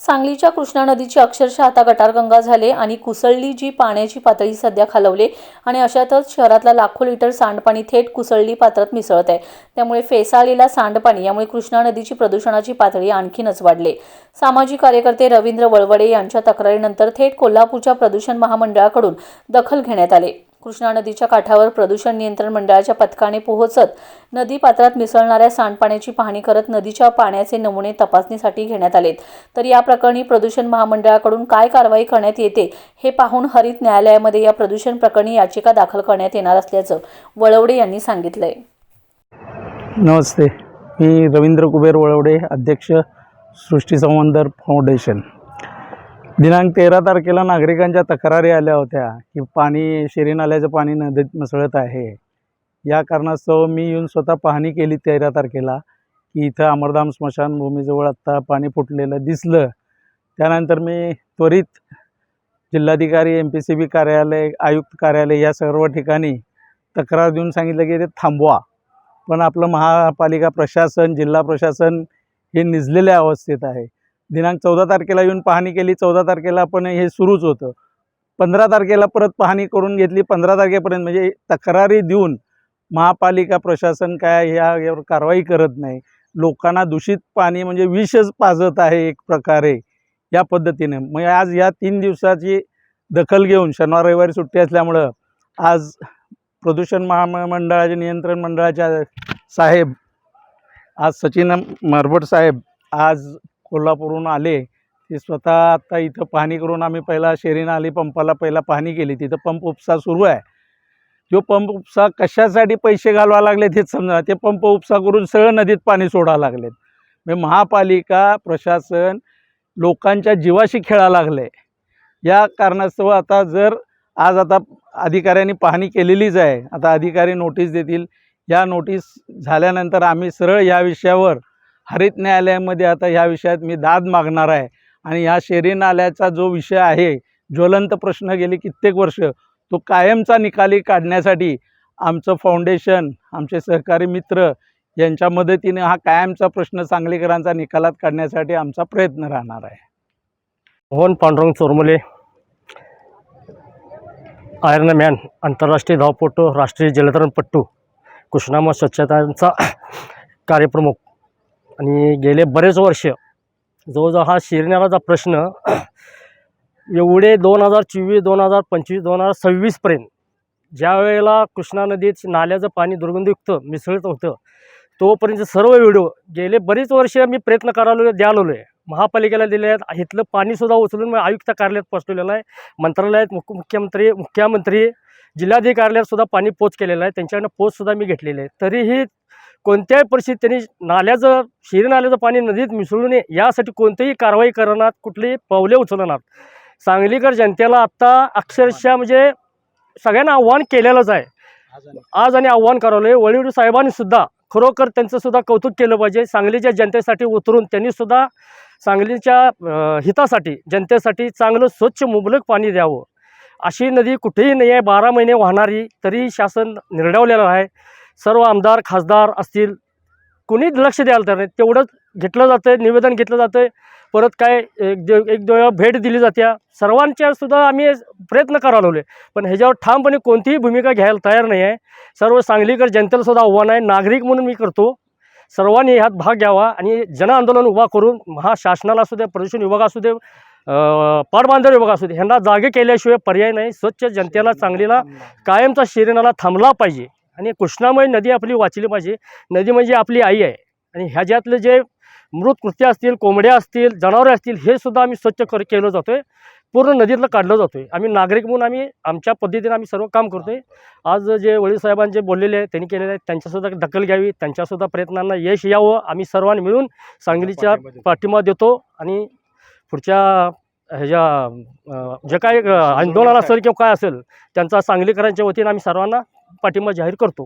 सांगलीच्या कृष्णा नदीची अक्षरशः आता गटारगंगा झाले आणि कुसळली जी पाण्याची पातळी सध्या खालवले आणि अशातच शहरातला लाखो लिटर सांडपाणी थेट कुसळली पात्रात मिसळत आहे। त्यामुळे फेसाळलेला सांडपाणी यामुळे कृष्णा नदीची प्रदूषणाची पातळी आणखीनच वाढली। सामाजिक कार्यकर्ते रवींद्र वळवडे यांच्या तक्रारीनंतर थेट कोल्हापूरच्या प्रदूषण महामंडळाकडून दखल घेण्यात आली। कृष्णा नदीच्या काठावर प्रदूषण नियंत्रण मंडळाच्या पथकाने पोहोचत नदी पात्रात मिसळणाऱ्या सांडपाण्याची पाहणी करत नदीच्या पाण्याचे नमुने तपासणीसाठी घेण्यात आलेत। तर या प्रकरणी प्रदूषण महामंडळाकडून काय कारवाई करण्यात येते हे पाहून हरित न्यायालयामध्ये या प्रदूषण प्रकरणी याचिका दाखल करण्यात येणार असल्याचं वळवडे यांनी सांगितलंय। नमस्ते, मी रवींद्र कुबेर वळवडे, अध्यक्ष सृष्टी संवर्धन फाउंडेशन। दिनांक 13 तारखेला नागरिकांच्या तक्रारी आल्या होत्या की पाणी शिरी नाल्याचं पाणी नदीत मिसळत आहे। या कारणास्तव मी येऊन स्वतः पाहणी केली 13 तारखेला की इथं अमरधाम स्मशानभूमीजवळ आत्ता पाणी फुटलेलं दिसलं। त्यानंतर मी त्वरित जिल्हाधिकारी, MPCB कार्यालय, आयुक्त कार्यालय या सर्व ठिकाणी तक्रार देऊन सांगितलं की ते थांबवा, पण आपलं महापालिका प्रशासन, जिल्हा प्रशासन हे निजलेल्या अवस्थेत आहे। दिनांक 14 तारखेला येऊन पाहणी केली, 14 तारखेला पण हे सुरूच होतं। 15 तारखेला परत पाहणी करून घेतली, 15 तारखेपर्यंत म्हणजे तक्रारी देऊन महापालिका प्रशासन काय यावर कारवाई करत नाही। लोकांना दूषित पाणी म्हणजे विषच पाजत आहे एक प्रकारे या पद्धतीने। मग आज या 3 दिवसाची दखल घेऊन शनिवार रविवारी सुट्टी असल्यामुळं आज प्रदूषण महामंडळाचे नियंत्रण मंडळाच्या साहेब, आज सचिन मरबट साहेब आज कोल्हापूरहून आले। ते स्वतः आता इथं पाहणी करून आम्ही पहिला शेरी नाली पंपाला पहिला पाहणी केली। तिथं पंप उपसा सुरू आहे। जो पंप उपसा कशासाठी पैसे घालवा लागलेत हेच समजा। ते पंप उपसा करून सगळं नदीत पाणी सोडायला लागलेत। म्हणजे महापालिका प्रशासन लोकांच्या जीवाशी खेळायला लागले। या कारणास्तव आता आता अधिकाऱ्यांनी पाहणी केलेलीच आहे। आता अधिकारी नोटीस देतील। या नोटीस झाल्यानंतर आम्ही सरळ या विषयावर हरित न्यायालयामध्ये आता ह्या विषयात मी दाद मागणार आहे। आणि ह्या शेरी नाल्याचा जो विषय आहे, ज्वलंत प्रश्न गेली कित्येक वर्ष, तो कायमचा निकाली काढण्यासाठी आमचं फाउंडेशन, आमचे सहकारी मित्र यांच्या मदतीने हा कायमचा प्रश्न सांगलीकरांचा निकालात काढण्यासाठी आमचा प्रयत्न राहणार आहे। मोहन पांडुरंग चोरमले, आयर्नमॅन, आंतरराष्ट्रीय धावपटू, राष्ट्रीय जलतरणपटू, कृष्णामा स्वच्छतांचा कार्यप्रमुख। आणि गेले बरेच वर्ष जवळजवळ हा शिरी नाल्याचा प्रश्न एवढे 2024, 2025, 2026पर्यंत ज्या वेळेला कृष्णा नदीत नाल्याचं पाणी दुर्गंधयुक्त मिसळत होतं, तोपर्यंत सर्व व्हिडिओ गेले बरीच वर्ष मी प्रयत्न करायला द्यालो आहे। महापालिकेला दिले आहेत। इथलं पाणीसुद्धा उचलून आयुक्त कार्यालयात पोचलेलं आहे। मंत्रालयात मुख्यमंत्री जिल्हाधिकारी कार्यालयातसुद्धा पाणी पोच केलेलं आहे। त्यांच्याकडनं पोचसुद्धा मी घेतलेले आहे। तरीही कोणत्याही परिस्थितीत त्यांनी शिरी नाल्याचं पाणी नदीत मिसळू नये यासाठी कोणतीही कारवाई करणार, कुठलीही पावले उचलणार। सांगलीकर जनतेला आत्ता अक्षरशः म्हणजे सगळ्यांना आव्हान केलेलंच आहे आज, आणि आव्हान करावलं वळवडे साहेबांनी सुद्धा खरोखर त्यांचं सुद्धा कौतुक केलं पाहिजे। सांगलीच्या जनतेसाठी उतरून त्यांनी सुद्धा सांगलीच्या हितासाठी, जनतेसाठी चांगलं स्वच्छ मुबलक पाणी द्यावं। अशी नदी कुठेही नाही आहे 12 महिने वाहणारी, तरी शासन निर्डावलेलं आहे। सर्व आमदार, खासदार असतील, कोणी लक्ष द्यायला तर नाही। तेवढंच घेतलं जातं, निवेदन घेतलं जातं, परत काय एक वेळा भेट दिली जाते। सर्वांच्या सुद्धा आम्ही प्रयत्न करायला लागलो, पण ह्याच्यावर ठामपणे कोणतीही भूमिका घ्यायला तयार नाही आहे। सर्व सांगलीकर जनतेला सुद्धा आव्हान आहे, नागरिक म्हणून मी करतो, सर्वांनी ह्यात भाग घ्यावा आणि जनआंदोलन उभा करून महाशासनाला असू दे, प्रदूषण विभाग असू दे, पाटबंधारे विभाग असू दे, ह्यांना जागे केल्याशिवाय पर्याय नाही। स्वच्छ जनतेला, चांगलीला कायमचा शिरी नाला थांबला पाहिजे आणि कृष्णामय नदी आपली वाचली पाहिजे। नदी म्हणजे आपली आई आहे आणि ह्याच्यातले जे मृत कृत्य असतील, कोंबड्या असतील, जनावरे असतील, हे सुद्धा आम्ही स्वच्छ केलं जातो आहे, पूर्ण नदीतलं काढलं जातो आहे। आम्ही नागरिक म्हणून आम्ही आमच्या पद्धतीने आम्ही सर्व काम करतो आहे। आज जे वळील साहेबांचे बोललेले आहेत, त्यांनी केलेले आहेत, त्यांच्यासुद्धा दखल घ्यावी, त्यांच्यासुद्धा प्रयत्नांना यश यावं। आम्ही सर्वांनी मिळून सांगलीच्या पाठिंबा देतो आणि पुढच्या ह्याच्या जे काय आंदोलन असेल किंवा काय असेल, त्यांचा सांगलीकरांच्या वतीने आम्ही सर्वांना पाठिंबा जाहीर करतो।